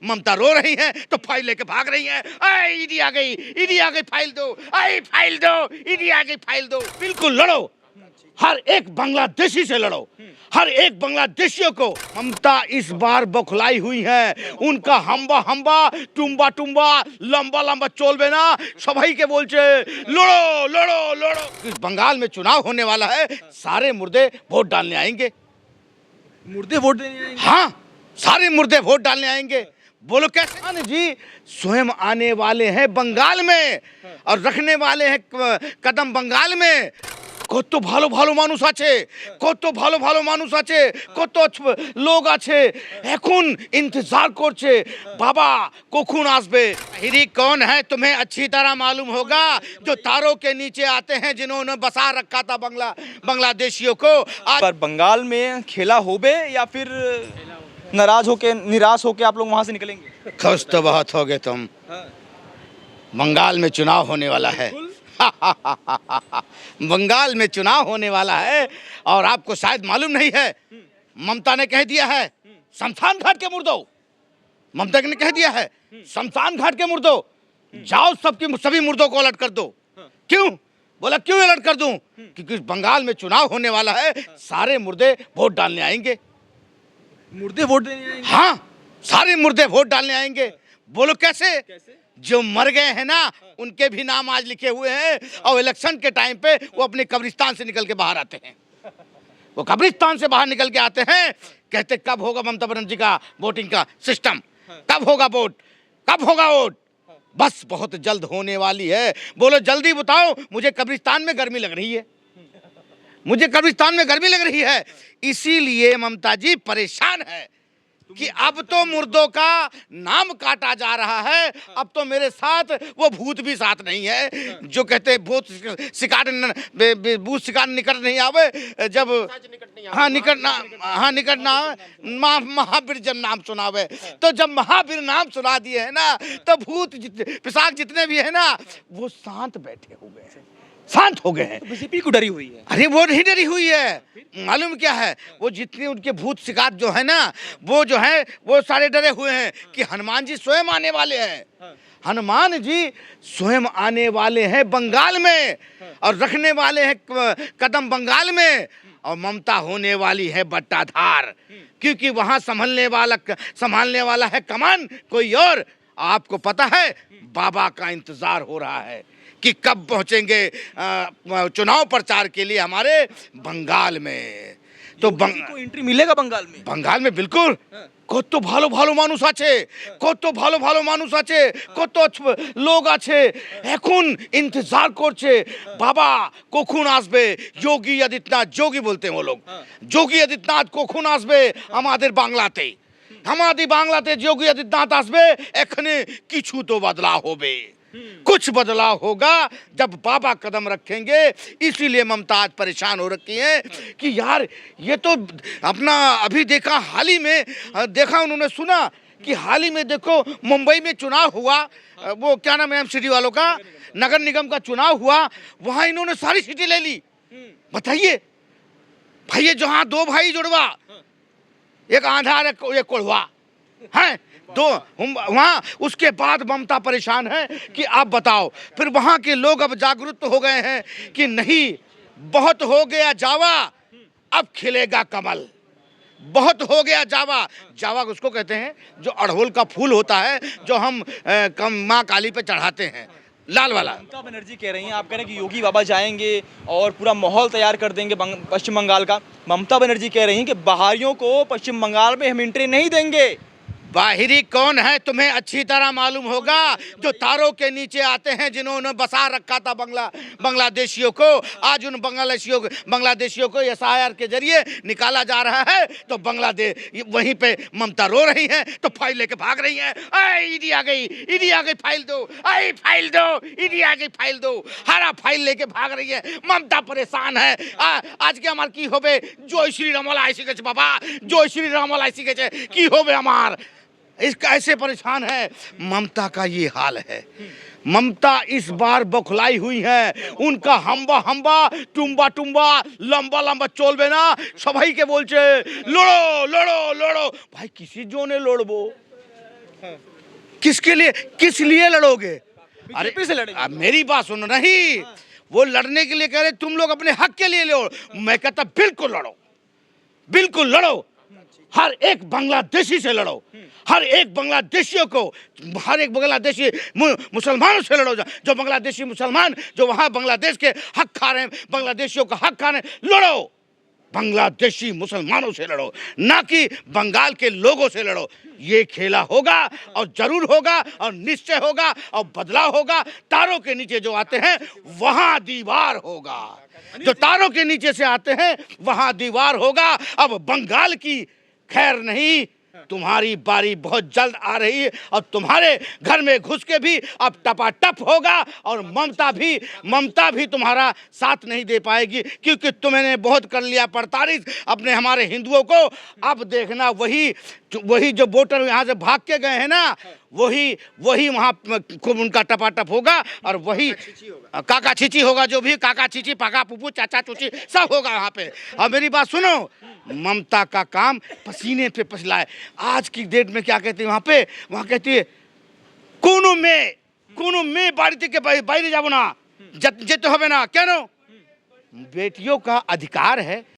ममता रो रही हैं तो फाइल लेके भाग रही हैं। अरे ईडी आ गई, ईडी आ गई, फाइल दो, अरे फाइल दो, ईडी आ गई, फाइल दो। बिल्कुल लड़ो, हर एक बांग्लादेशी से लड़ो, हर एक बांग्लादेशियों को। ममता इस बार बौखलाई हुई है, उनका हम्बा हम्बा, टुम्बा टुम्बा, लंबा लंबा चोलबे ना, सभी के बोलचे लड़ो लड़ो लड़ो। इस बंगाल में चुनाव होने वाला है, सारे मुर्दे वोट डालने आएंगे। मुर्दे वोट देने आएंगे? हाँ, सारे मुर्दे वोट डालने आएंगे। बोलो कैसे? हाँ जी, स्वयं आने वाले हैं बंगाल में और रखने वाले हैं कदम बंगाल में। কত ভালো ভালো মানুষ আছে, কত ভালো ভালো মানুষ আছে, কত লোক আছে, এখন इंतजार করছে बाबा কখন আসবে। हिरी कौन है तुम्हें अच्छी तरह मालूम होगा, जो तारों के नीचे आते हैं, जिन्होंने बसा रखा था बांग्लादेशियों को। पर बंगाल में खेला होबे या फिर नाराज होके निराश होके आप लोग वहां से निकलेंगे? खुश तो बहुत हो गए तुम। बंगाल में चुनाव होने वाला है। बंगाल में चुनाव होने वाला है और आपको शायद मालूम नहीं है, ममता ने कह दिया है शमशान घाट के मुर्दों, ममता ने कह दिया है शमशान घाट के मुर्दों, जाओ सभी मुर्दों को अलर्ट कर दो। क्यों? बोला क्यों अलर्ट कर दूं? क्योंकि बंगाल में चुनाव होने वाला है, सारे मुर्दे वोट डालने आएंगे। मुर्दे वोट देने आएंगे? हाँ, सारे मुर्दे वोट डालने आएंगे। बोलो कैसे? जो मर गए हैं ना, उनके भी नाम आज लिखे हुए हैं और इलेक्शन के टाइम पे वो अपने कब्रिस्तान से निकल के बाहर आते हैं। वो कब्रिस्तान से बाहर निकल के आते हैं, कहते कब होगा ममता बनर्जी का वोटिंग का सिस्टम, कब होगा वोट, कब होगा वोट। बस बहुत जल्द होने वाली है। बोलो जल्दी बताओ, मुझे कब्रिस्तान में गर्मी लग रही है, मुझे कब्रिस्तान में गर्मी लग रही है। इसीलिए ममता जी परेशान है कि अब तो मुर्दों का नाम काटा जा रहा है। अब तो मेरे साथ वो भूत भी साथ नहीं है, जो कहते हैं भूत शिकार भूत शिकार निकट नहीं आवे, जब निकट ना आवे, महावीर जब नाम सुनावे। तो जब महावीर नाम सुना दिए है ना, तो भूत पिशाच जितने भी है ना, वो शांत बैठे हुए हैं, शांत हो गए हैं। बीजेपी को डरी हुई है? अरे वो नहीं डरी हुई है, मालूम क्या है, वो जितने उनके भूत शिकार जो है ना, वो जो है वो सारे डरे हुए हैं कि हनुमान जी स्वयं आने वाले हैं। हनुमान जी स्वयं आने वाले हैं बंगाल में और रखने वाले हैं कदम बंगाल में, और ममता होने वाली है बट्टाधार, क्योंकि वहां संभालने वाला है कमान कोई और। आपको पता है बाबा का इंतजार हो रहा है कि कब पहुंचेंगे चुनाव प्रचार के लिए हमारे बंगाल में। तो को एंट्री मिलेगा बंगाल में? बंगाल में बिल्कुल। কত ভালো ভালো মানুষ আছে, কত ভালো ভালো মানুষ আছে, কত লোক আছে, এখন इंतजार করছে বাবা কখন আসবে যোগী আদিত্যনাথ। যোগী বলতে हैं वो लोग, যোগী আদিত্যনাথ কখন আসবে আমাদের বাংলাতে, আমাদের বাংলাতে যোগী আদিত্যনাথ আসবে। এখানে কিছু তো বদলাव হবে, कुछ बदलाव होगा जब बाबा कदम रखेंगे। इसीलिए ममता आज परेशान हो रखी है कि यार ये तो अपना अभी देखा, हाल ही में देखा, उन्होंने सुना कि हाल ही में देखो मुंबई में चुनाव हुआ, वो क्या नाम है सिटी वालों का, नगर निगम का चुनाव हुआ, वहां इन्होंने सारी सीटें ले ली। बताइए भाई, जहां दो भाई जुड़वा, एक आंधा एक कोढ़वा है, दो वहां। उसके बाद ममता परेशान है कि आप बताओ, फिर वहां के लोग अब जागरूक हो गए हैं कि नहीं, बहुत हो गया जावा, अब खिलेगा कमल। बहुत हो गया जावा, जावा उसको कहते हैं जो अड़हुल का फूल होता है, जो हम माँ काली पे चढ़ाते हैं, लाल वाला। ममता बनर्जी कह रही हैं, आप कह रहे हैं कि योगी बाबा जाएंगे और पूरा माहौल तैयार कर देंगे पश्चिम बंगाल का। ममता बनर्जी कह रही हैं कि बाहरियों को पश्चिम बंगाल में हम एंट्री नहीं देंगे। बाहरी कौन है तुम्हें अच्छी तरह मालूम होगा, जो तारों के नीचे आते हैं, जिन्होंने बसा रखा था बांग्लादेशियों को। आज उन बांग्लादेशियों को एसआईआर के जरिए निकाला जा रहा है। तो बांग्लादेश वहीं पे ममता रो रही हैं तो फाइल लेके भाग रही हैं। अरे ईडी आ गई, ईडी आ गई, फाइल दो, अरे फाइल दो, ईडी आ गई, फाइल दो। हरा फाइल लेके भाग रही है। ममता परेशान है। आज के हमार की होबे, जय श्री राम आइसी के बाबा, जय श्री राम आइसी के की होबे हमार। इसका ऐसे परेशान है, ममता का ये हाल है। ममता इस बार बौखलाई हुई है, उनका हम्बा हम्बा, टुम्बा टुम्बा, लंबा लंबा चोलबे ना, सभी के बोलचे लड़ो लड़ो लड़ो। भाई किसी जो ने लड़बो, किसके लिए, किस लिए लड़ोगे? अरे बीजेपी से लड़ेंगे। मेरी बात सुनो, नहीं वो लड़ने के लिए कह रहे तुम लोग अपने हक के लिए लड़ो। मैं कहता बिल्कुल लड़ो, बिल्कुल लड़ो, हर एक बांग्लादेशी से लड़ो, हर एक बांग्लादेशियों को, हर एक बांग्लादेशी मुसलमानों से लड़ो। जो बांग्लादेशी मुसलमान जो वहां बांग्लादेश के हक खा रहे हैं, बांग्लादेशियों का हक खा रहे हैं, लड़ो, बांग्लादेशी मुसलमानों से लड़ो, ना कि बंगाल के लोगों से लड़ो। ये खेला होगा और जरूर होगा और निश्चय होगा और बदलाव होगा। तारों के नीचे जो आते हैं वहां दीवार होगा, जो तारों के नीचे से आते हैं वहां दीवार होगा। अब बंगाल की खैर नहीं, तुम्हारी बारी बहुत जल्द आ रही है और तुम्हारे घर में घुस के भी अब टपाटप होगा। और ममता भी तुम्हारा साथ नहीं दे पाएगी, क्योंकि तुमने बहुत कर लिया परतारीफ अपने हमारे हिंदुओं को। अब देखना वही जो वोटर यहाँ से भाग के गए हैं ना, वही वहाँ खूब उनका टपाटप होगा और वही काका चीची होगा, जो भी काका चीची पाका पुपू चाचा चूची सब होगा यहाँ पे। और मेरी बात सुनो, ममता का काम पसीने पे पसीना है। आज की डेट में क्या कहते हैं वहाँ कहती है कोनो में बाड़ी के বাইরে যাব না, যেতে হবে না। কেন? बेटियों का अधिकार है।